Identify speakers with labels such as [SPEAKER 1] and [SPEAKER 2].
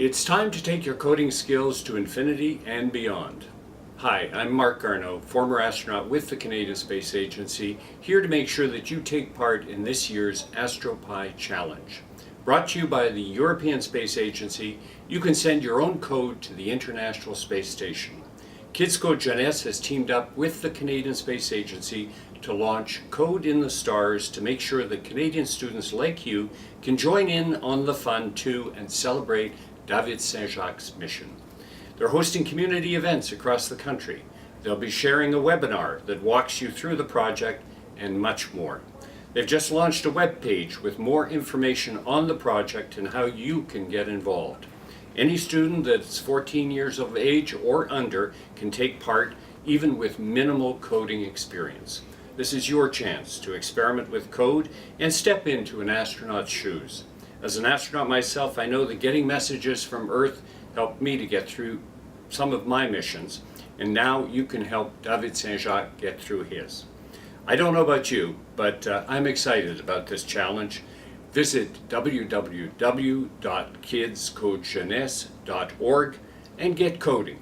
[SPEAKER 1] It's time to take your coding skills to infinity and beyond. Hi, I'm Marc Garneau, former astronaut with the Canadian Space Agency, here to make sure that you take part in this year's Astro Pi Challenge. Brought to you by the European Space Agency, you can send your own code to the International Space Station. Kids Code Jeunesse has teamed up with the Canadian Space Agency to launch Code in the Stars to make sure that Canadian students like you can join in on the fun too and celebrate David Saint-Jacques' mission. They're hosting community events across the country. They'll be sharing a webinar that walks you through the project and much more. They've just launched a web page with more information on the project and how you can get involved. Any student that's 14 years of age or under can take part, even with minimal coding experience. This is your chance to experiment with code and step into an astronaut's shoes. As an astronaut myself, I know that getting messages from Earth helped me to get through some of my missions, and now you can help David Saint-Jacques get through his. I don't know about you, but I'm excited about this challenge. Visit www.kidscodejeunesse.org and get coding.